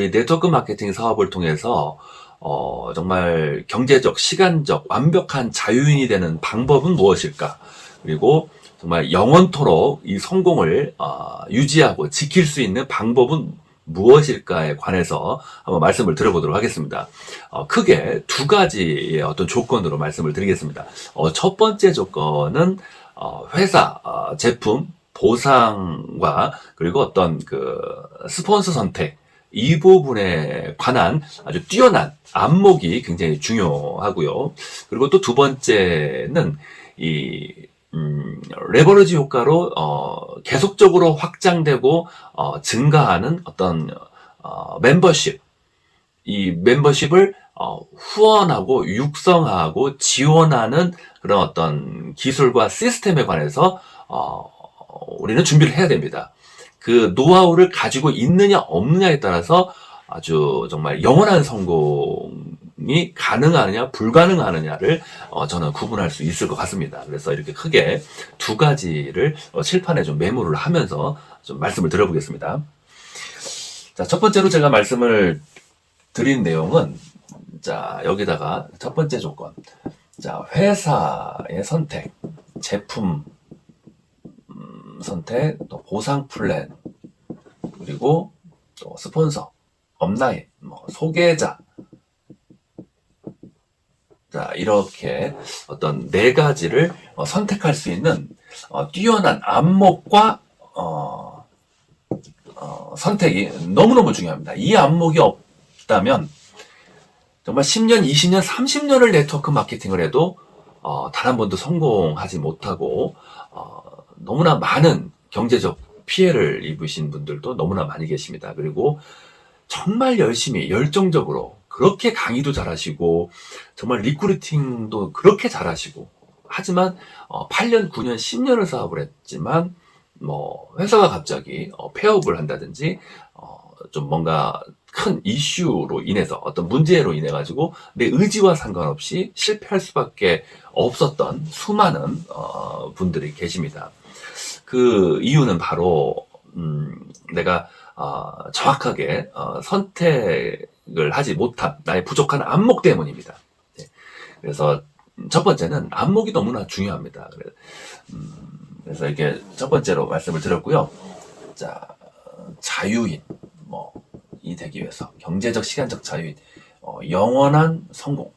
이 네트워크 마케팅 사업을 통해서 정말 경제적, 시간적, 완벽한 자유인이 되는 방법은 무엇일까? 그리고 정말 영원토록 이 성공을 유지하고 지킬 수 있는 방법은 무엇일까에 관해서 한번 말씀을 드려보도록 하겠습니다. 크게 두 가지의 어떤 조건으로 말씀을 드리겠습니다. 첫 번째 조건은 회사, 제품, 보상과 그리고 어떤 그 스폰서 선택, 이 부분에 관한 아주 뛰어난 안목이 굉장히 중요하고요. 그리고 또 두 번째는 이 레버리지 효과로 계속적으로 확장되고 증가하는 어떤 멤버십, 이 멤버십을 후원하고 육성하고 지원하는 그런 어떤 기술과 시스템에 관해서 우리는 준비를 해야 됩니다. 그 노하우를 가지고 있느냐 없느냐에 따라서 아주 정말 영원한 성공이 가능하느냐 불가능하느냐를 저는 구분할 수 있을 것 같습니다. 그래서 이렇게 크게 두 가지를 칠판에 좀 메모를 하면서 좀 말씀을 드려보겠습니다. 자, 첫 번째로 제가 말씀을 드린 내용은, 자, 여기다가 첫 번째 조건, 자, 회사의 선택, 제품 선택, 또 보상 플랜, 그리고 또 스폰서, 업라인, 소개자. 자, 이렇게 어떤 네 가지를 선택할 수 있는 뛰어난 안목과 선택이 너무너무 중요합니다. 이 안목이 없다면 정말 10년, 20년, 30년을 네트워크 마케팅을 해도 단 한 번도 성공하지 못하고 너무나 많은 경제적 피해를 입으신 분들도 너무나 많이 계십니다. 그리고 정말 열심히 열정적으로 그렇게 강의도 잘하시고 정말 리크루팅도 그렇게 잘하시고 하지만 8년, 9년, 10년을 사업을 했지만 회사가 갑자기 폐업을 한다든지 좀 뭔가 큰 이슈로 인해서 어떤 문제로 인해 가지고 내 의지와 상관없이 실패할 수밖에 없었던 수많은 분들이 계십니다. 그 이유는 바로 내가 정확하게 선택을 하지 못한 나의 부족한 안목 때문입니다. 그래서 첫 번째는 안목이 너무나 중요합니다. 그래서 이렇게 첫 번째로 말씀을 드렸고요. 자, 자유인, 이 되기 위해서 경제적, 시간적 자유인, 영원한 성공.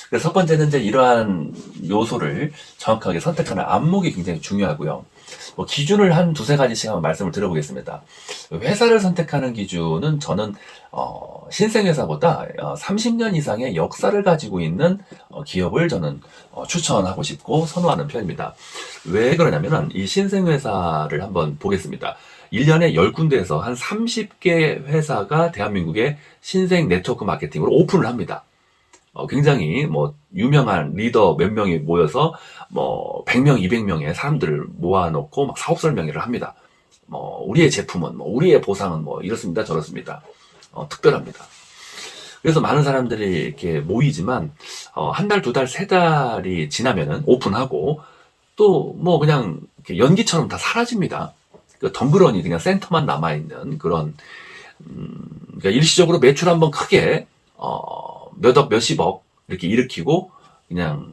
그래서 첫 번째는 이제 이러한 요소를 정확하게 선택하는 안목이 굉장히 중요하고요. 기준을 한 두세 가지씩 한번 말씀을 드려보겠습니다. 회사를 선택하는 기준은 저는 신생회사보다 30년 이상의 역사를 가지고 있는 기업을 저는 추천하고 싶고 선호하는 편입니다. 왜 그러냐면은 이 신생회사를 한번 보겠습니다. 1년에 10군데에서 한 30개 회사가 대한민국의 신생 네트워크 마케팅으로 오픈을 합니다. 굉장히 유명한 리더 몇 명이 모여서 100명, 200명의 사람들을 모아놓고 막 사업 설명회를 합니다. 우리의 제품은, 우리의 보상은 이렇습니다, 저렇습니다. 특별합니다. 그래서 많은 사람들이 이렇게 모이지만, 한 달, 두 달, 세 달이 지나면은 오픈하고, 또 그냥 연기처럼 다 사라집니다. 그 덩그러니 그냥 센터만 남아있는 그런, 그러니까 일시적으로 매출 한번 크게, 몇억, 몇십억 이렇게 일으키고 그냥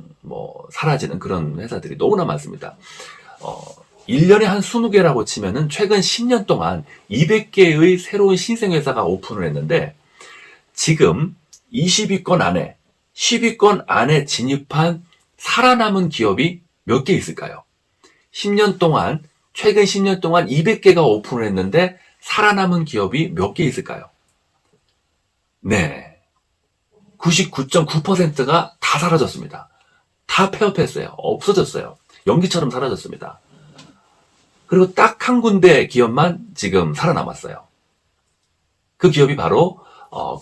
사라지는 그런 회사들이 너무나 많습니다. 1년에 한 20개라고 치면은 최근 10년 동안 200개의 새로운 신생회사가 오픈을 했는데 지금 20위권 안에, 10위권 안에 진입한 살아남은 기업이 몇 개 있을까요? 10년 동안, 최근 10년 동안 200개가 오픈을 했는데 살아남은 기업이 몇 개 있을까요? 네. 99.9%가 다 사라졌습니다. 다 폐업했어요. 없어졌어요. 연기처럼 사라졌습니다. 그리고 딱 한 군데 기업만 지금 살아남았어요. 그 기업이 바로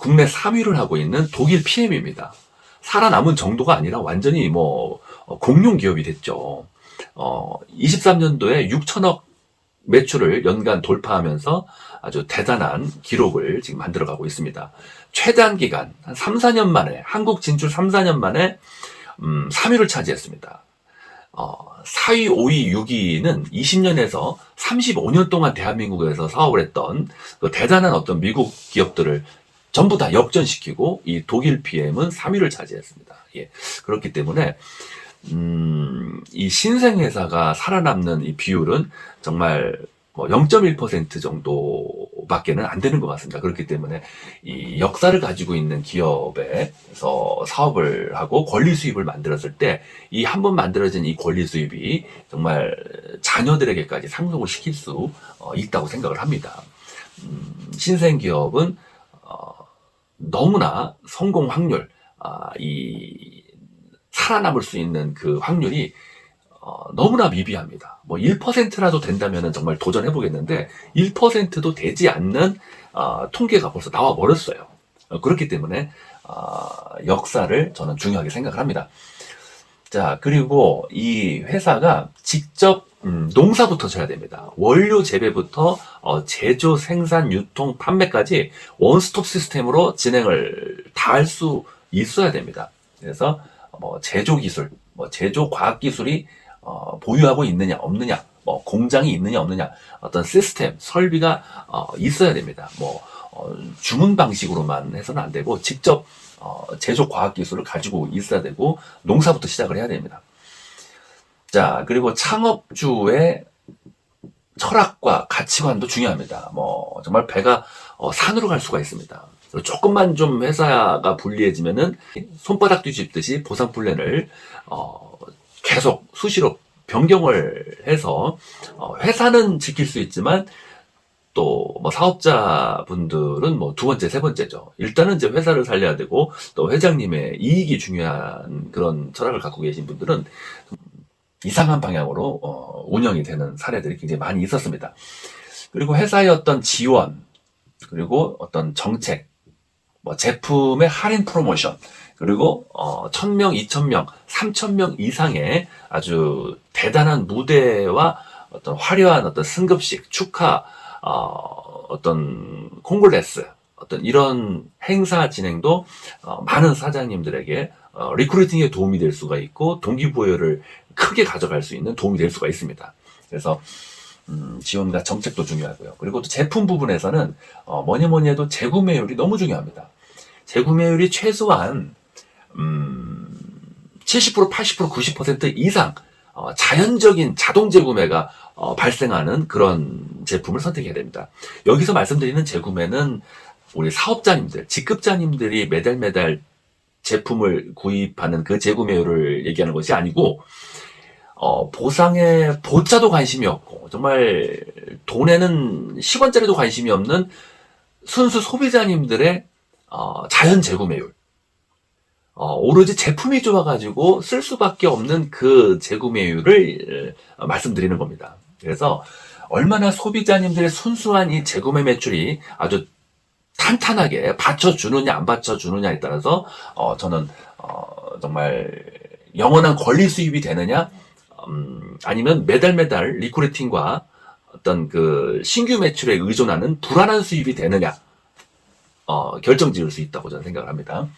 국내 3위를 하고 있는 독일 PM입니다. 살아남은 정도가 아니라 완전히 공룡 기업이 됐죠. 23년도에 6천억 매출을 연간 돌파하면서 아주 대단한 기록을 지금 만들어가고 있습니다. 최단 기간, 한 3, 4년 만에, 한국 진출 3, 4년 만에 3위를 차지했습니다. 4위, 5위, 6위는 20년에서 35년 동안 대한민국에서 사업을 했던 그 대단한 어떤 미국 기업들을 전부 다 역전시키고 이 독일 PM은 3위를 차지했습니다. 예. 그렇기 때문에 이 신생회사가 살아남는 이 비율은 정말 뭐 0.1% 정도밖에는 안 되는 것 같습니다. 그렇기 때문에 이 역사를 가지고 있는 기업에서 사업을 하고 권리 수입을 만들었을 때 이 한 번 만들어진 이 권리 수입이 정말 자녀들에게까지 상속을 시킬 수 있다고 생각을 합니다. 신생 기업은 너무나 성공 확률, 이 살아남을 수 있는 그 확률이 너무나 미비합니다. 뭐 1%라도 된다면 정말 도전해 보겠는데 1%도 되지 않는 통계가 벌써 나와 버렸어요. 그렇기 때문에 역사를 저는 중요하게 생각을 합니다. 자, 그리고 이 회사가 직접 농사부터 져야 됩니다. 원료 재배부터 제조, 생산, 유통, 판매까지 원스톱 시스템으로 진행을 다 할 수 있어야 됩니다. 그래서 제조 기술, 제조 과학 기술이 보유하고 있느냐 없느냐, 공장이 있느냐 없느냐, 어떤 시스템 설비가 있어야 됩니다. 주문 방식으로만 해서는 안 되고 직접 제조 과학 기술을 가지고 있어야 되고 농사부터 시작을 해야 됩니다. 자, 그리고 창업주의 철학과 가치관도 중요합니다. 정말 배가 산으로 갈 수가 있습니다. 조금만 좀 회사가 불리해지면은 손바닥 뒤집듯이 보상 플랜을 계속 수시로 변경을 해서 회사는 지킬 수 있지만 또 사업자분들은 두 번째, 세 번째죠. 일단은 이제 회사를 살려야 되고 또 회장님의 이익이 중요한 그런 철학을 갖고 계신 분들은 이상한 방향으로 운영이 되는 사례들이 굉장히 많이 있었습니다. 그리고 회사의 어떤 지원, 그리고 어떤 정책, 제품의 할인 프로모션, 그리고 1000명, 2000명, 3000명 이상의 아주 대단한 무대와 어떤 화려한 어떤 승급식, 축하, 어떤 콩글레스, 어떤 이런 행사 진행도 많은 사장님들에게 리크루팅에 도움이 될 수가 있고 동기부여를 크게 가져갈 수 있는 도움이 될 수가 있습니다. 그래서 지원과 정책도 중요하고요. 그리고 또 제품 부분에서는 뭐니 해도 재구매율이 너무 중요합니다. 재구매율이 최소한 70%, 80%, 90% 이상 자연적인 자동 재구매가 발생하는 그런 제품을 선택해야 됩니다. 여기서 말씀드리는 재구매는 우리 사업자님들, 직급자님들이 매달 제품을 구입하는 그 재구매율을 얘기하는 것이 아니고 보상에 보자도 관심이 없고 정말 돈에는 10원짜리도 관심이 없는 순수 소비자님들의 자연 재구매율, 오로지 제품이 좋아가지고 쓸 수밖에 없는 그 재구매율을 말씀드리는 겁니다. 그래서 얼마나 소비자님들의 순수한 이 재구매 매출이 아주 탄탄하게 받쳐주느냐 안 받쳐주느냐에 따라서 저는 정말 영원한 권리 수입이 되느냐, 아니면 매달 리크루팅과 어떤 그 신규 매출에 의존하는 불안한 수입이 되느냐 결정 지을 수 있다고 저는 생각을 합니다.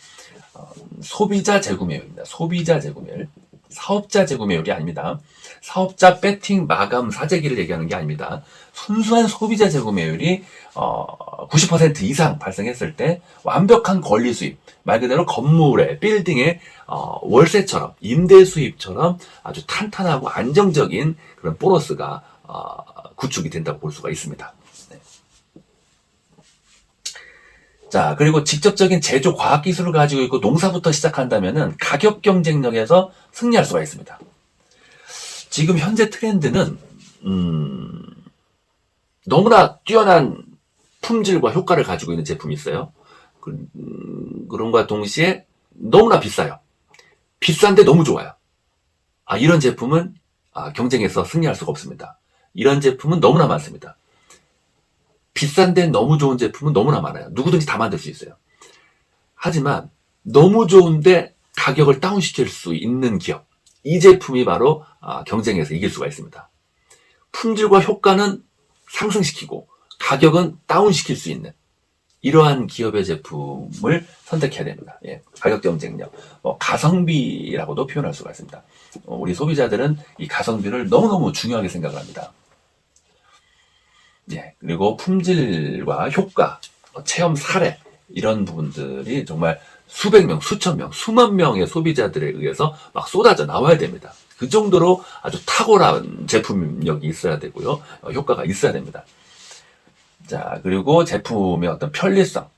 소비자 재구매율입니다. 소비자 재구매율. 사업자 재구매율이 아닙니다. 사업자 배팅 마감 사재기를 얘기하는 게 아닙니다. 순수한 소비자 재구매율이 90% 이상 발생했을 때 완벽한 권리 수입, 말 그대로 건물의 빌딩의 월세처럼 임대 수입처럼 아주 탄탄하고 안정적인 그런 보너스가 구축이 된다고 볼 수가 있습니다. 네. 자, 그리고 직접적인 제조 과학 기술을 가지고 있고 농사부터 시작한다면은 가격 경쟁력에서 승리할 수가 있습니다. 지금 현재 트렌드는 너무나 뛰어난 품질과 효과를 가지고 있는 제품이 있어요. 그런과 동시에 너무나 비싸요. 비싼데 너무 좋아요. 이런 제품은 경쟁에서 승리할 수가 없습니다. 이런 제품은 너무나 많습니다. 비싼데 너무 좋은 제품은 너무나 많아요. 누구든지 다 만들 수 있어요. 하지만 너무 좋은데 가격을 다운시킬 수 있는 기업, 이 제품이 바로 경쟁에서 이길 수가 있습니다. 품질과 효과는 상승시키고 가격은 다운시킬 수 있는 이러한 기업의 제품을 선택해야 됩니다. 예, 가격 경쟁력, 가성비라고도 표현할 수가 있습니다. 우리 소비자들은 이 가성비를 너무너무 중요하게 생각을 합니다. 예, 그리고 품질과 효과, 체험 사례 이런 부분들이 정말 수백 명, 수천 명, 수만 명의 소비자들에 의해서 막 쏟아져 나와야 됩니다. 그 정도로 아주 탁월한 제품력이 있어야 되고요. 효과가 있어야 됩니다. 자, 그리고 제품의 어떤 편리성,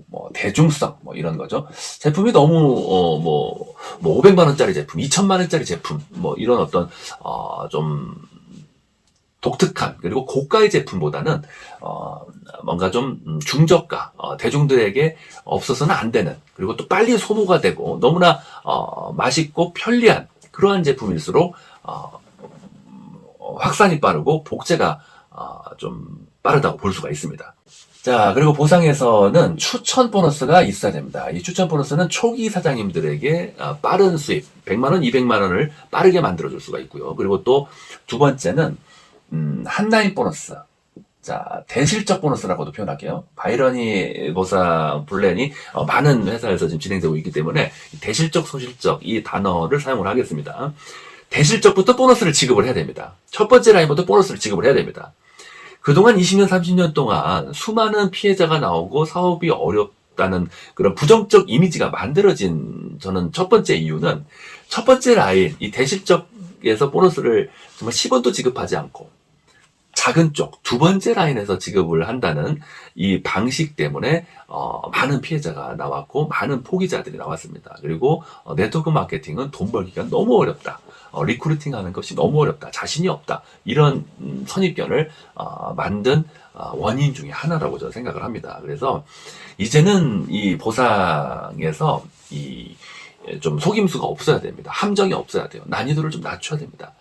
뭐 대중성, 뭐 이런 거죠. 제품이 너무 500만 원짜리 제품, 2천만 원짜리 제품, 뭐 이런 어떤 좀 독특한 그리고 고가의 제품보다는 뭔가 좀 중저가, 대중들에게 없어서는 안 되는, 그리고 또 빨리 소모가 되고 너무나 맛있고 편리한 그러한 제품일수록 확산이 빠르고 복제가 좀 빠르다고 볼 수가 있습니다. 자, 그리고 보상에서는 추천 보너스가 있어야 됩니다. 이 추천 보너스는 초기 사장님들에게 빠른 수입, 100만 원, 200만 원을 빠르게 만들어줄 수가 있고요. 그리고 또 두 번째는 한라인 보너스. 자, 대실적 보너스라고도 표현할게요. 바이러니 보상 플랜이 많은 회사에서 지금 진행되고 있기 때문에 대실적, 소실적 이 단어를 사용을 하겠습니다. 대실적부터 보너스를 지급을 해야 됩니다. 첫 번째 라인부터 보너스를 지급을 해야 됩니다. 그동안 20년, 30년 동안 수많은 피해자가 나오고 사업이 어렵다는 그런 부정적 이미지가 만들어진 저는 첫 번째 이유는 첫 번째 라인, 이 대실적에서 보너스를 정말 10원도 지급하지 않고 작은 쪽, 두 번째 라인에서 지급을 한다는 이 방식 때문에 많은 피해자가 나왔고 많은 포기자들이 나왔습니다. 그리고 네트워크 마케팅은 돈 벌기가 너무 어렵다. 리크루팅 하는 것이 너무 어렵다. 자신이 없다. 이런 선입견을 만든 원인 중에 하나라고 저는 생각을 합니다. 그래서 이제는 이 보상에서 좀 속임수가 없어야 됩니다. 함정이 없어야 돼요. 난이도를 좀 낮춰야 됩니다.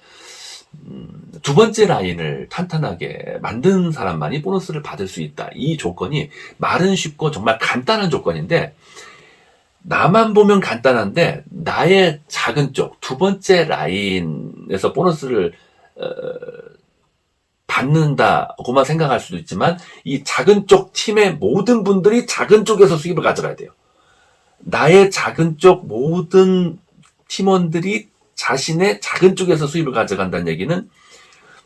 두 번째 라인을 탄탄하게 만든 사람만이 보너스를 받을 수 있다. 이 조건이 말은 쉽고 정말 간단한 조건인데 나만 보면 간단한데 나의 작은 쪽, 두 번째 라인에서 보너스를 받는다고만 생각할 수도 있지만 이 작은 쪽 팀의 모든 분들이 작은 쪽에서 수입을 가져가야 돼요. 나의 작은 쪽 모든 팀원들이 자신의 작은 쪽에서 수입을 가져간다는 얘기는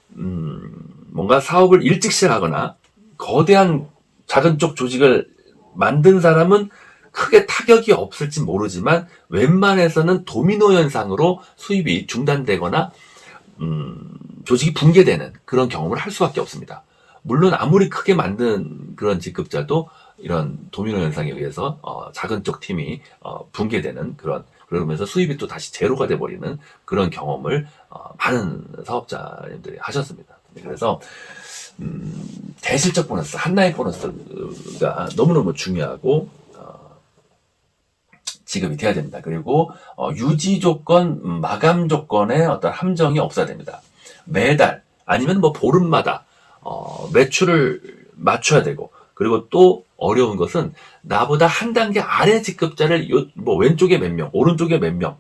뭔가 사업을 일찍 시작하거나 거대한 작은 쪽 조직을 만든 사람은 크게 타격이 없을지 모르지만 웬만해서는 도미노 현상으로 수입이 중단되거나 조직이 붕괴되는 그런 경험을 할 수밖에 없습니다. 물론 아무리 크게 만든 그런 직급자도 이런 도미노 현상에 의해서 작은 쪽 팀이 붕괴되는 그러면서 수입이 또 다시 제로가 돼버리는 그런 경험을 많은 사업자님들이 하셨습니다. 그래서 대실적 보너스, 한라인 보너스가 너무너무 중요하고 지급이 돼야 됩니다. 그리고 유지 조건, 마감 조건에 어떤 함정이 없어야 됩니다. 매달 아니면 뭐 보름마다 매출을 맞춰야 되고, 그리고 또 어려운 것은 나보다 한 단계 아래 직급자를 왼쪽에 몇 명, 오른쪽에 몇 명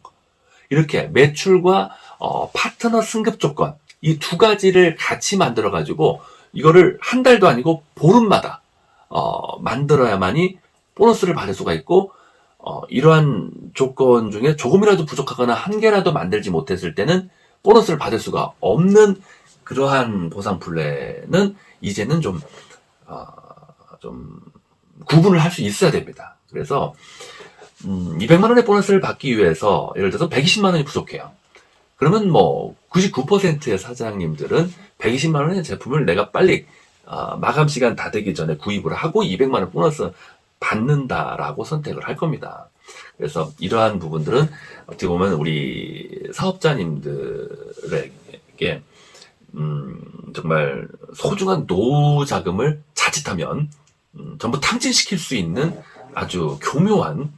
이렇게 매출과 파트너 승급 조건 이 두 가지를 같이 만들어 가지고 이거를 한 달도 아니고 보름마다 만들어야만이 보너스를 받을 수가 있고, 이러한 조건 중에 조금이라도 부족하거나 한 개라도 만들지 못했을 때는 보너스를 받을 수가 없는 그러한 보상 플랜은 이제는 좀 구분을 할 수 있어야 됩니다. 그래서 200만 원의 보너스를 받기 위해서 예를 들어서 120만 원이 부족해요. 그러면 뭐 99%의 사장님들은 120만 원의 제품을 내가 빨리 마감 시간 다 되기 전에 구입을 하고 200만 원 보너스 받는다라고 선택을 할 겁니다. 그래서 이러한 부분들은 어떻게 보면 우리 사업자님들에게 정말 소중한 노후 자금을 자칫하면 전부 탕진시킬 수 있는 아주 교묘한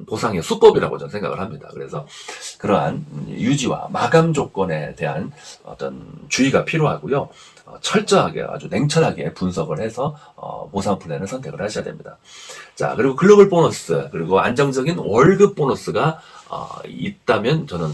보상의 수법이라고 저는 생각을 합니다. 그래서 그러한 유지와 마감 조건에 대한 어떤 주의가 필요하고요. 철저하게 아주 냉철하게 분석을 해서 보상 플랜을 선택을 하셔야 됩니다. 자, 그리고 글로벌 보너스 그리고 안정적인 월급 보너스가 있다면 저는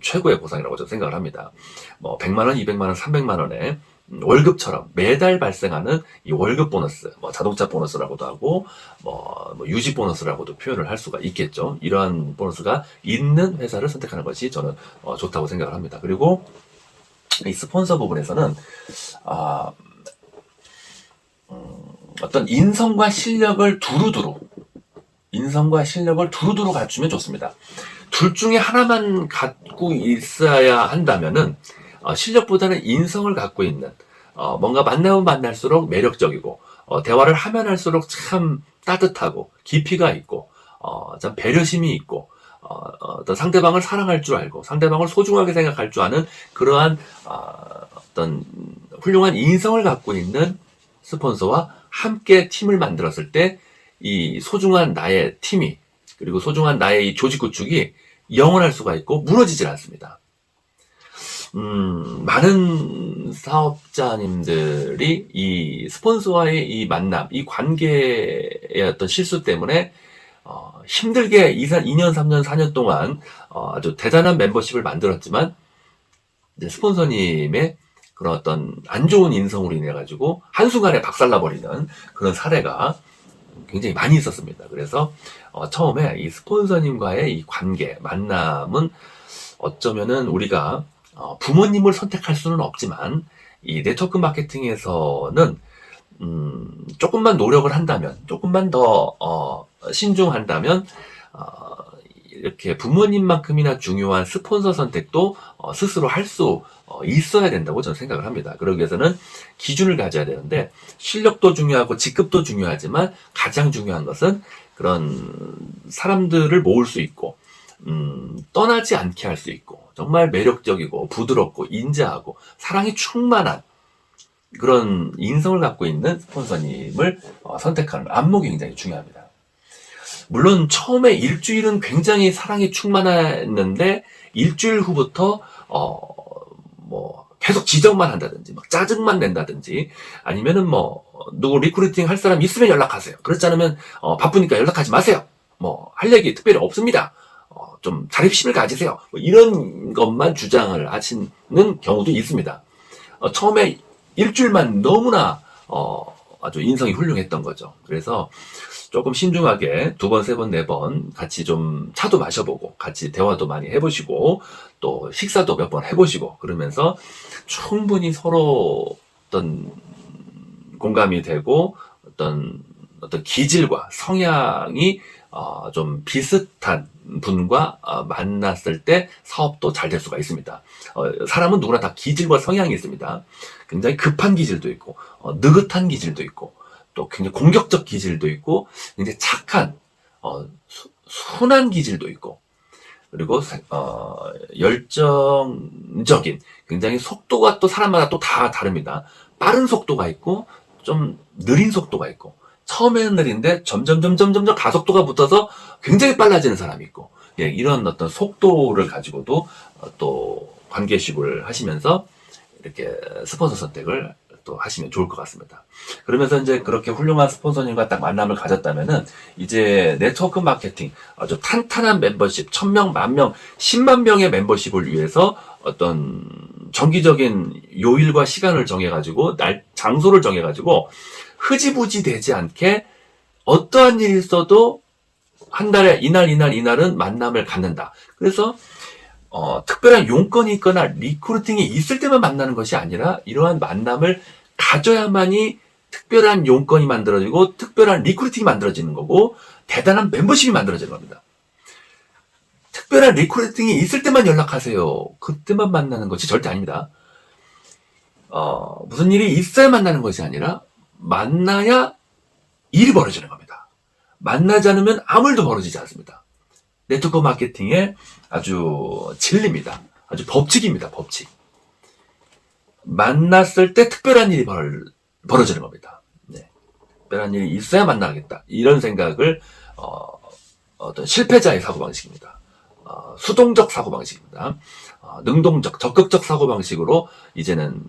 최고의 보상이라고 저는 생각을 합니다. 뭐 100만 원, 200만 원, 300만 원에 월급처럼 매달 발생하는 이 월급 보너스, 뭐 자동차 보너스라고도 하고, 뭐 유지 보너스라고도 표현을 할 수가 있겠죠. 이러한 보너스가 있는 회사를 선택하는 것이 저는 좋다고 생각을 합니다. 그리고 이 스폰서 부분에서는 어떤 인성과 실력을 두루두루 갖추면 좋습니다. 둘 중에 하나만 갖고 있어야 한다면은 실력보다는 인성을 갖고 있는 뭔가 만나면 만날수록 매력적이고 대화를 하면 할수록 참 따뜻하고 깊이가 있고 참 배려심이 있고 어떤 상대방을 사랑할 줄 알고 상대방을 소중하게 생각할 줄 아는 그러한 어떤 훌륭한 인성을 갖고 있는 스폰서와 함께 팀을 만들었을 때 이 소중한 나의 팀이 그리고 소중한 나의 이 조직 구축이 영원할 수가 있고 무너지질 않습니다. 많은 사업자님들이 이 스폰서와의 이 만남, 이 관계의 어떤 실수 때문에 힘들게 2년, 3년, 4년 동안 아주 대단한 멤버십을 만들었지만 이제 스폰서님의 그런 어떤 안 좋은 인성으로 인해 가지고 한순간에 박살나버리는 그런 사례가 굉장히 많이 있었습니다. 그래서 처음에 이 스폰서님과의 이 관계, 만남은 어쩌면은 우리가 부모님을 선택할 수는 없지만 이 네트워크 마케팅에서는 조금만 노력을 한다면, 조금만 더 신중한다면 이렇게 부모님만큼이나 중요한 스폰서 선택도 스스로 할 수 있어야 된다고 저는 생각을 합니다. 그러기 위해서는 기준을 가져야 되는데 실력도 중요하고 직급도 중요하지만 가장 중요한 것은 그런 사람들을 모을 수 있고 떠나지 않게 할 수 있고 정말 매력적이고 부드럽고 인자하고 사랑이 충만한 그런 인성을 갖고 있는 스폰서님을 선택하는 안목이 굉장히 중요합니다. 물론 처음에 일주일은 굉장히 사랑이 충만했는데 일주일 후부터 뭐 계속 지적만 한다든지 막 짜증만 낸다든지 아니면은 뭐 누구 리크루팅 할 사람 있으면 연락하세요. 그렇지 않으면 바쁘니까 연락하지 마세요. 뭐 할 얘기 특별히 없습니다. 좀 자립심을 가지세요. 뭐 이런 것만 주장을 하시는 경우도 있습니다. 처음에 일주일만 너무나 아주 인성이 훌륭했던 거죠. 그래서 조금 신중하게 2번, 3번, 4번 같이 좀 차도 마셔보고 같이 대화도 많이 해보시고 또 식사도 몇 번 해보시고 그러면서 충분히 서로 어떤 공감이 되고 어떤 기질과 성향이 좀 비슷한 분과 만났을 때 사업도 잘 될 수가 있습니다. 사람은 누구나 다 기질과 성향이 있습니다. 굉장히 급한 기질도 있고 느긋한 기질도 있고 또 굉장히 공격적 기질도 있고 굉장히 착한 순한 기질도 있고 그리고 열정적인 굉장히 속도가 또 사람마다 또 다 다릅니다. 빠른 속도가 있고 좀 느린 속도가 있고 처음에는 느린데 점점 가속도가 붙어서 굉장히 빨라지는 사람이 있고 예, 이런 어떤 속도를 가지고도 또 관계식을 하시면서 이렇게 스폰서 선택을 또 하시면 좋을 것 같습니다. 그러면서 이제 그렇게 훌륭한 스폰서님과 딱 만남을 가졌다면은 이제 네트워크 마케팅 아주 탄탄한 멤버십 1000명, 10,000명, 10만 명의 멤버십을 위해서 어떤 정기적인 요일과 시간을 정해가지고 장소를 정해가지고 흐지부지 되지 않게 어떠한 일이 있어도 한 달에 이날은 만남을 갖는다. 그래서 특별한 용건이 있거나 리크루팅이 있을 때만 만나는 것이 아니라 이러한 만남을 가져야만이 특별한 용건이 만들어지고 특별한 리크루팅이 만들어지는 거고 대단한 멤버십이 만들어지는 겁니다. 특별한 리크루팅이 있을 때만 연락하세요. 그때만 만나는 것이 절대 아닙니다. 무슨 일이 있어야 만나는 것이 아니라 만나야 일이 벌어지는 겁니다. 만나지 않으면 아무 일도 벌어지지 않습니다. 네트워크 마케팅의 아주 진리입니다. 아주 법칙입니다. 법칙. 만났을 때 특별한 일이 벌어지는 겁니다. 네. 특별한 일이 있어야 만나겠다. 이런 생각을 어떤 실패자의 사고방식입니다. 수동적 사고방식입니다. 능동적, 적극적 사고방식으로 이제는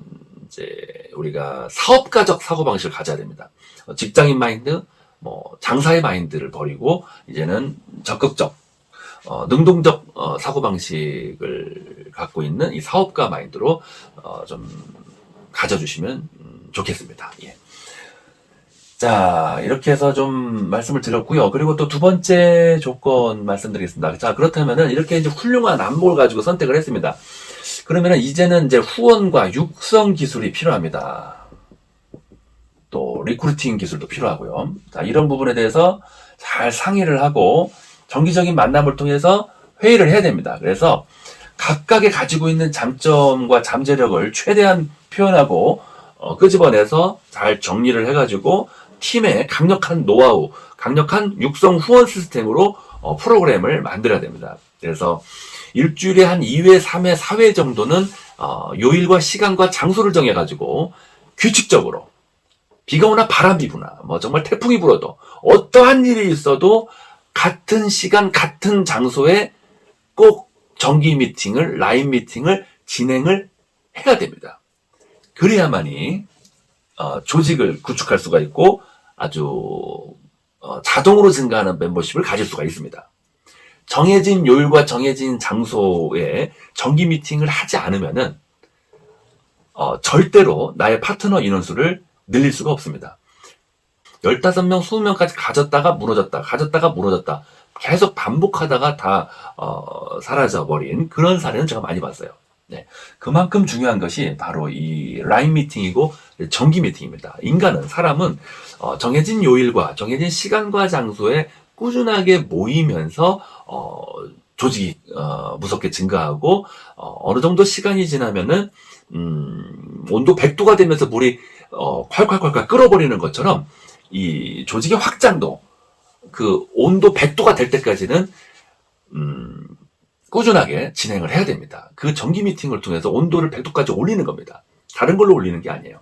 이제 우리가 사업가적 사고방식을 가져야 됩니다. 직장인 마인드, 뭐 장사의 마인드를 버리고 이제는 적극적 능동적 사고방식을 갖고 있는 이 사업가 마인드로 좀 가져주시면 좋겠습니다. 예. 자, 이렇게 해서 좀 말씀을 드렸고요. 그리고 또 2번째 조건 말씀드리겠습니다. 자, 그렇다면은 이렇게 이제 훌륭한 안목을 가지고 선택을 했습니다. 그러면은 이제는 이제 후원과 육성 기술이 필요합니다. 또 리크루팅 기술도 필요하고요. 자, 이런 부분에 대해서 잘 상의를 하고 정기적인 만남을 통해서 회의를 해야 됩니다. 그래서 각각의 가지고 있는 장점과 잠재력을 최대한 표현하고 끄집어내서 잘 정리를 해가지고 팀의 강력한 노하우, 강력한 육성 후원 시스템으로 프로그램을 만들어야 됩니다. 그래서 일주일에 한 2회, 3회, 4회 정도는 요일과 시간과 장소를 정해가지고 규칙적으로 비가 오나 바람이 부나 뭐 정말 태풍이 불어도 어떠한 일이 있어도 같은 시간, 같은 장소에 꼭 정기 미팅을, 라인 미팅을 진행을 해야 됩니다. 그래야만이 조직을 구축할 수가 있고 아주 자동으로 증가하는 멤버십을 가질 수가 있습니다. 정해진 요일과 정해진 장소에 정기 미팅을 하지 않으면은 절대로 나의 파트너 인원수를 늘릴 수가 없습니다. 15명, 20명까지 가졌다가 무너졌다. 계속 반복하다가 다 사라져버린 그런 사례는 제가 많이 봤어요. 네. 그만큼 중요한 것이 바로 이 라인 미팅이고 정기 미팅입니다. 사람은 정해진 요일과 정해진 시간과 장소에 꾸준하게 모이면서 조직이 무섭게 증가하고 어느 정도 시간이 지나면은 온도 100도가 되면서 물이 콸콸콸콸 끓어버리는 것처럼 이 조직의 확장도 그 온도 100도가 될 때까지는 꾸준하게 진행을 해야 됩니다. 그 정기 미팅을 통해서 온도를 100도까지 올리는 겁니다. 다른 걸로 올리는 게 아니에요.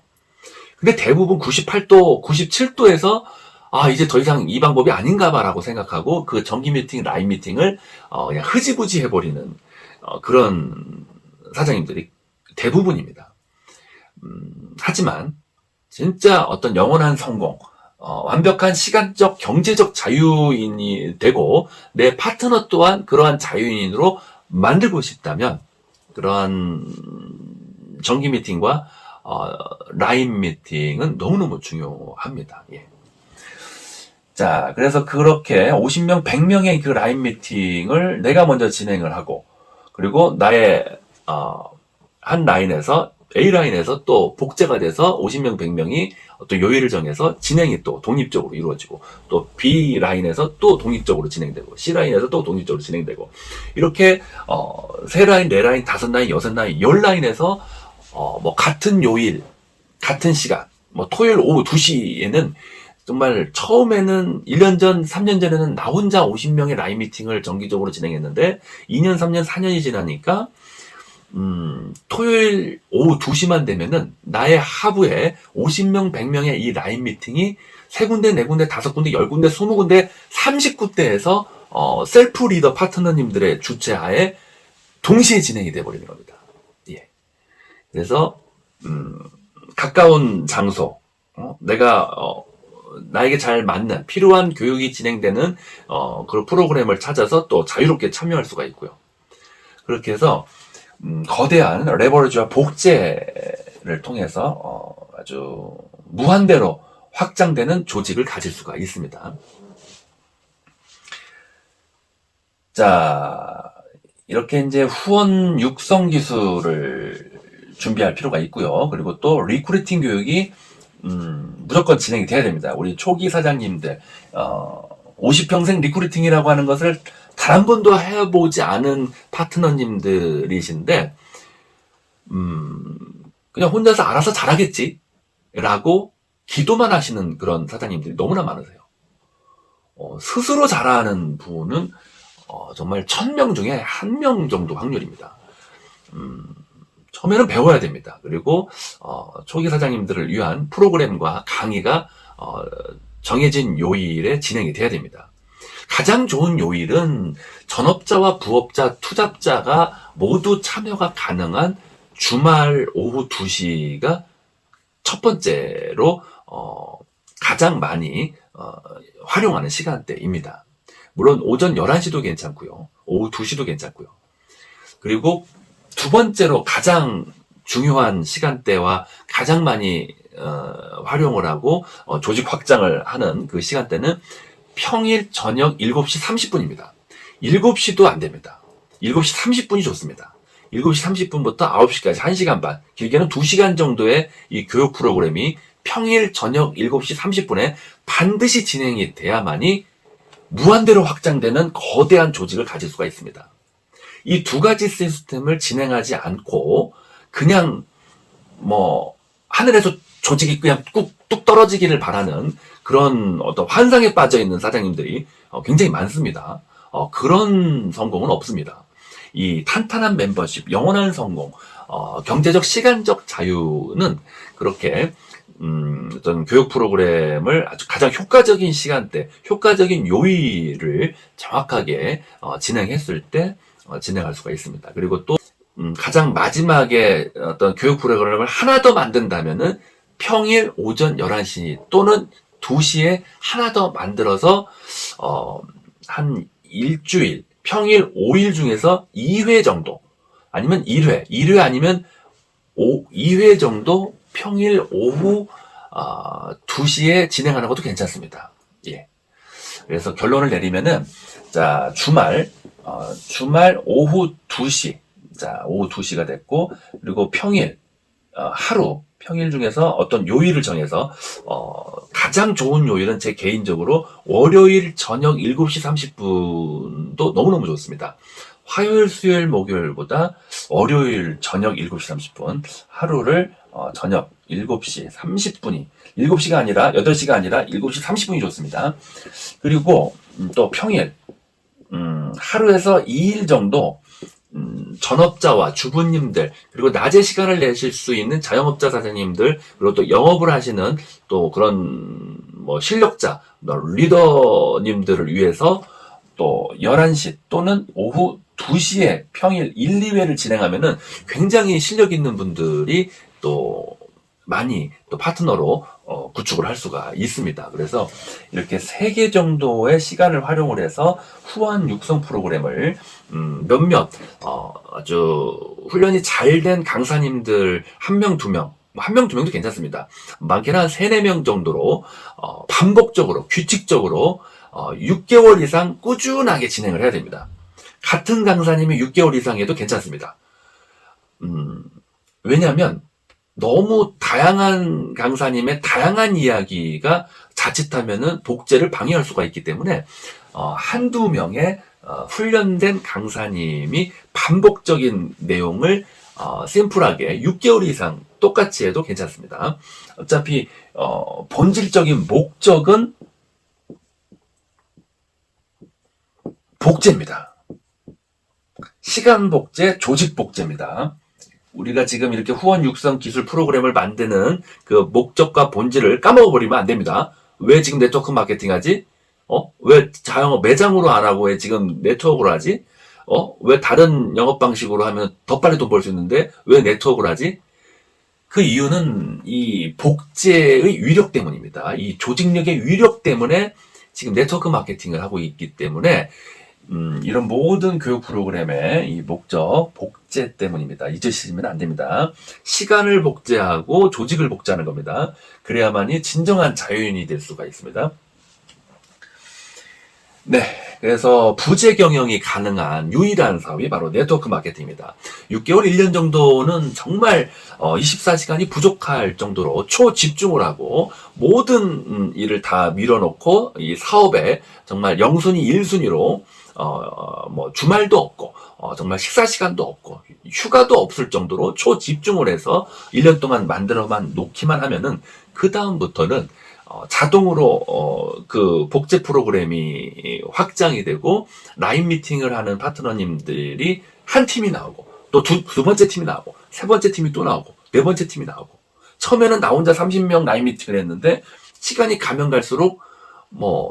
근데 대부분 98도, 97도에서 이제 더 이상 이 방법이 아닌가 봐라고 생각하고 그 정기 미팅, 라인 미팅을 그냥 흐지부지 해버리는 그런 사장님들이 대부분입니다. 하지만 진짜 어떤 영원한 성공, 완벽한 시간적, 경제적 자유인이 되고 내 파트너 또한 그러한 자유인으로 만들고 싶다면 그러한 정기 미팅과 라인 미팅은 너무너무 중요합니다. 예. 자, 그래서 그렇게 50명, 100명의 그 라인 미팅을 내가 먼저 진행을 하고 그리고 나의 한 라인에서 A라인에서 또 복제가 돼서 50명, 100명이 또 요일을 정해서 진행이 또 독립적으로 이루어지고 또 B라인에서 또 독립적으로 진행되고 C라인에서 또 독립적으로 진행되고 이렇게 3라인, 4라인, 5라인, 6라인, 10라인에서 뭐 같은 요일, 같은 시간 뭐 토요일 오후 2시에는 정말 처음에는 1년 전, 3년 전에는 나 혼자 50명의 라인 미팅을 정기적으로 진행했는데 2년, 3년, 4년이 지나니까 토요일 오후 2시만 되면은 나의 하부에 50명, 100명의 이 라인 미팅이 3군데, 4군데, 5군데, 10군데, 20군데, 30군데에서 셀프 리더 파트너님들의 주최하에 동시에 진행이 돼버리는 겁니다. 예. 그래서 가까운 장소, 내가 나에게 잘 맞는 필요한 교육이 진행되는 그런 프로그램을 찾아서 또 자유롭게 참여할 수가 있고요. 그렇게 해서 거대한 레버리지와 복제를 통해서 아주 무한대로 확장되는 조직을 가질 수가 있습니다. 자, 이렇게 이제 후원 육성 기술을 준비할 필요가 있고요. 그리고 또 리크루팅 교육이 무조건 진행이 돼야 됩니다. 우리 초기 사장님들 50평생 리크루팅이라고 하는 것을 단 한 번도 해보지 않은 파트너님들이신데 그냥 혼자서 알아서 잘하겠지 라고 기도만 하시는 그런 사장님들이 너무나 많으세요. 스스로 잘하는 분은 정말 1000명 중에 1명 정도 확률입니다. 처음에는 배워야 됩니다. 그리고 초기 사장님들을 위한 프로그램과 강의가 정해진 요일에 진행이 돼야 됩니다. 가장 좋은 요일은 전업자와 부업자, 투잡자가 모두 참여가 가능한 주말 오후 2시가 첫 번째로 가장 많이 활용하는 시간대입니다. 물론 오전 11시도 괜찮고요. 오후 2시도 괜찮고요. 그리고 두 번째로 가장 중요한 시간대와 가장 많이 활용을 하고 조직 확장을 하는 그 시간대는 평일 저녁 7시 30분입니다. 7시도 안 됩니다. 7시 30분이 좋습니다. 7시 30분부터 9시까지 1시간 반, 길게는 2시간 정도의 이 교육 프로그램이 평일 저녁 7시 30분에 반드시 진행이 돼야만이 무한대로 확장되는 거대한 조직을 가질 수가 있습니다. 이 두 가지 시스템을 진행하지 않고 그냥 하늘에서 조직이 그냥 뚝 떨어지기를 바라는 그런 어떤 환상에 빠져 있는 사장님들이 굉장히 많습니다. 그런 성공은 없습니다. 이 탄탄한 멤버십, 영원한 성공, 경제적 시간적 자유는 그렇게 어떤 교육 프로그램을 아주 가장 효과적인 시간대, 효과적인 요일을 정확하게 진행했을 때 진행할 수가 있습니다. 그리고 또 가장 마지막에 어떤 교육 프로그램을 하나 더 만든다면은 평일 오전 11시 또는 2시에 하나 더 만들어서 한 일주일, 평일 5일 중에서 2회 정도 아니면 1회 아니면 2회 정도 평일 오후 2시에 진행하는 것도 괜찮습니다. 예. 그래서 결론을 내리면은 자, 주말 오후 2시. 자, 오후 2시가 됐고 그리고 평일 평일 중에서 어떤 요일을 정해서 가장 좋은 요일은 제 개인적으로 월요일 저녁 7시 30분도 너무너무 좋습니다. 화요일, 수요일, 목요일보다 월요일 저녁 7시 30분 하루를 저녁 7시 30분이 7시가 아니라 8시가 아니라 7시 30분이 좋습니다. 그리고 또 평일 하루에서 2일 정도 전업자와 주부님들 그리고 낮에 시간을 내실 수 있는 자영업자 사장님들 그리고 또 영업을 하시는 또 그런 실력자 리더님들을 위해서 또 11시 또는 오후 2시에 평일 1, 2회를 진행하면은 굉장히 실력 있는 분들이 또 많이 또 파트너로 구축을 할 수가 있습니다. 그래서 이렇게 3개 정도의 시간을 활용을 해서 후원 육성 프로그램을 몇몇 아주 훈련이 잘 된 강사님들 1명, 2명 1명, 2명도 괜찮습니다. 많게는 한 3, 4명 정도로 반복적으로 규칙적으로 6개월 이상 꾸준하게 진행을 해야 됩니다. 같은 강사님이 6개월 이상 해도 괜찮습니다. 왜냐하면 너무 다양한 강사님의 다양한 이야기가 자칫하면은 복제를 방해할 수가 있기 때문에 한두 명의 훈련된 강사님이 반복적인 내용을 심플하게 6개월 이상 똑같이 해도 괜찮습니다. 어차피 본질적인 목적은 복제입니다. 시간 복제, 조직 복제입니다. 우리가 지금 이렇게 후원 육성 기술 프로그램을 만드는 그 목적과 본질을 까먹어버리면 안 됩니다. 왜 지금 네트워크 마케팅 하지? 왜 자영업 매장으로 안 하고 왜 지금 네트워크로 하지? 왜 다른 영업 방식으로 하면 더 빨리 돈 벌 수 있는데 왜 네트워크로 하지? 그 이유는 이 복제의 위력 때문입니다. 이 조직력의 위력 때문에 지금 네트워크 마케팅을 하고 있기 때문에 이런 모든 교육 프로그램의 이 목적, 복제 때문입니다. 잊으시면 안 됩니다. 시간을 복제하고 조직을 복제하는 겁니다. 그래야만이 진정한 자유인이 될 수가 있습니다. 네. 그래서 부재 경영이 가능한 유일한 사업이 바로 네트워크 마케팅입니다. 6개월, 1년 정도는 정말 24시간이 부족할 정도로 초집중을 하고 모든 일을 다 밀어놓고 이 사업에 정말 영순위, 1순위로 주말도 없고 정말 식사 시간도 없고 휴가도 없을 정도로 초집중을 해서 1년 동안 만들어만 놓기만 하면은 그 다음부터는 자동으로 그 복제 프로그램이 확장이 되고 라인 미팅을 하는 파트너님들이 한 팀이 나오고 또 두 번째 팀이 나오고 세 번째 팀이 또 나오고 네 번째 팀이 나오고 처음에는 나 혼자 30명 라인 미팅을 했는데 시간이 가면 갈수록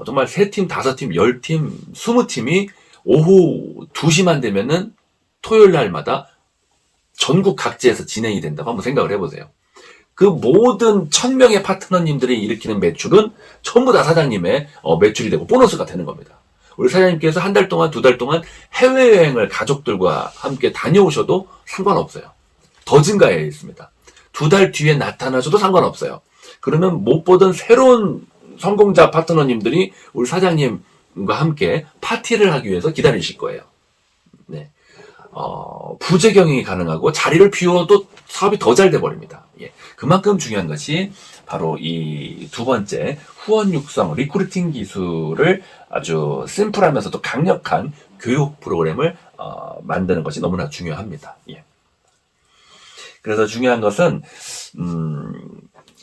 정말 3팀, 5팀, 10팀, 20팀이 오후 2시만 되면은 토요일 날마다 전국 각지에서 진행이 된다고 한번 생각을 해보세요. 그 모든 1000명의 파트너님들이 일으키는 매출은 전부 다 사장님의 매출이 되고 보너스가 되는 겁니다. 우리 사장님께서 한 달 동안, 2달 동안 해외여행을 가족들과 함께 다녀오셔도 상관없어요. 더 증가해 있습니다. 2달 뒤에 나타나셔도 상관없어요. 그러면 못 보던 새로운 성공자 파트너님들이 우리 사장님과 함께 파티를 하기 위해서 기다리실 거예요. 네. 부재 경영이 가능하고 자리를 비워도 사업이 더 잘 돼버립니다. 예. 그만큼 중요한 것이 바로 이 두 번째 후원 육성 리크루팅 기술을 아주 심플하면서도 강력한 교육 프로그램을 만드는 것이 너무나 중요합니다. 예. 그래서 중요한 것은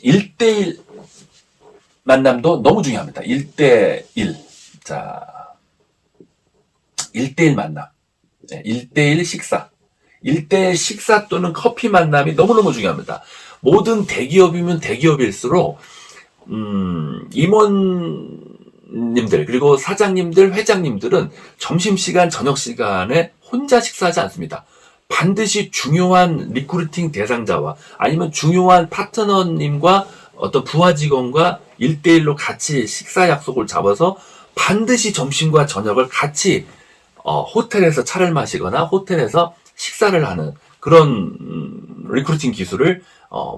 1대1 만남도 너무 중요합니다. 1대1. 자, 1대1 만남. 1대1 식사. 1대1 식사 또는 커피 만남이 너무너무 중요합니다. 모든 대기업이면 대기업일수록, 임원님들, 그리고 사장님들, 회장님들은 점심시간, 저녁시간에 혼자 식사하지 않습니다. 반드시 중요한 리크루팅 대상자와 아니면 중요한 파트너님과 어떤 부하 직원과 1대1로 같이 식사 약속을 잡아서 반드시 점심과 저녁을 같이 호텔에서 차를 마시거나 호텔에서 식사를 하는 그런 리크루팅 기술을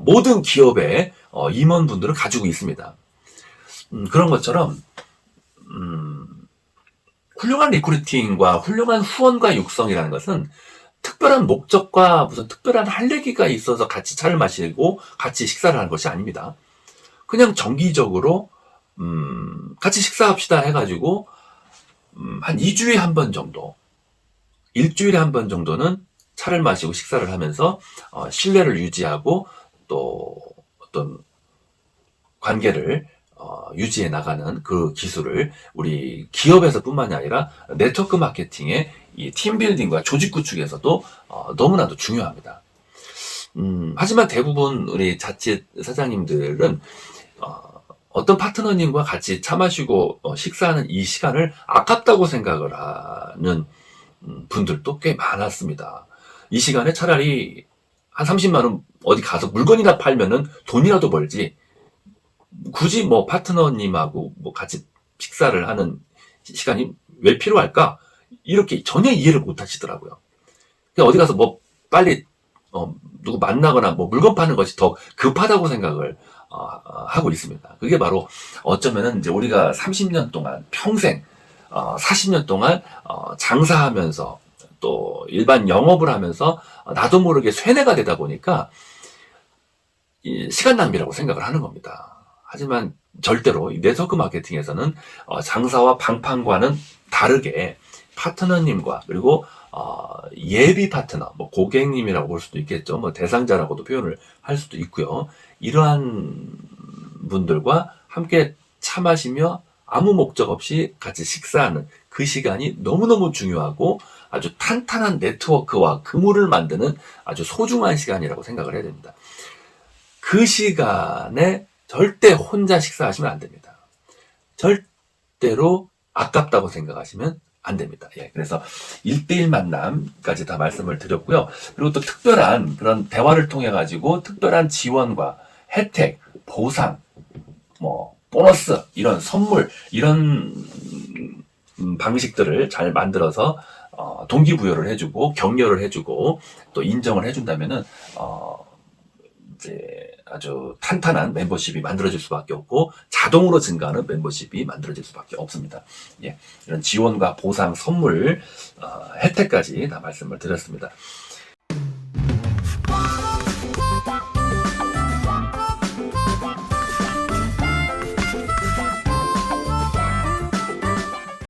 모든 기업의 임원분들은 가지고 있습니다. 그런 것처럼 훌륭한 리크루팅과 훌륭한 후원과 육성이라는 것은 특별한 목적과 무슨 특별한 할 얘기가 있어서 같이 차를 마시고 같이 식사를 하는 것이 아닙니다. 그냥 정기적으로 같이 식사합시다 해가지고 한 2주에 한 번 정도, 일주일에 한 번 정도는 차를 마시고 식사를 하면서 신뢰를 유지하고 또 어떤 관계를 유지해 나가는 그 기술을 우리 기업에서뿐만이 아니라 네트워크 마케팅의 이 팀빌딩과 조직 구축에서도 너무나도 중요합니다. 하지만 대부분 우리 자칫 사장님들은 어떤 파트너님과 같이 차 마시고 식사하는 이 시간을 아깝다고 생각을 하는 분들도 꽤 많았습니다. 이 시간에 차라리 한 30만 원 어디 가서 물건이나 팔면은 돈이라도 벌지, 굳이 뭐 파트너님하고 뭐 같이 식사를 하는 시간이 왜 필요할까? 이렇게 전혀 이해를 못 하시더라고요. 그냥 어디 가서 뭐 빨리 누구 만나거나 뭐 물건 파는 것이 더 급하다고 생각을 하고 있습니다. 그게 바로 어쩌면은 이제 우리가 30년 동안 평생 40년 동안 장사하면서 또 일반 영업을 하면서 나도 모르게 쇠뇌가 되다 보니까 시간 낭비라고 생각을 하는 겁니다. 하지만 절대로 이 네트워크 마케팅에서는 장사와 방판과는 다르게 파트너님과 그리고 예비 파트너, 뭐 고객님이라고 볼 수도 있겠죠. 뭐 대상자라고도 표현을 할 수도 있고요. 이러한 분들과 함께 차 마시며 아무 목적 없이 같이 식사하는 그 시간이 너무너무 중요하고 아주 탄탄한 네트워크와 그물을 만드는 아주 소중한 시간이라고 생각을 해야 됩니다. 그 시간에 절대 혼자 식사하시면 안 됩니다. 절대로 아깝다고 생각하시면 안 됩니다. 예, 그래서 1대1 만남까지 다 말씀을 드렸고요. 그리고 또 특별한 그런 대화를 통해 가지고 특별한 지원과 혜택, 보상, 뭐 보너스, 이런 선물, 이런 방식들을 잘 만들어서 동기부여를 해주고 격려를 해주고 또 인정을 해준다면은 이제 아주 탄탄한 멤버십이 만들어질 수밖에 없고 자동으로 증가하는 멤버십이 만들어질 수밖에 없습니다. 예, 이런 지원과 보상, 선물, 혜택까지 다 말씀을 드렸습니다.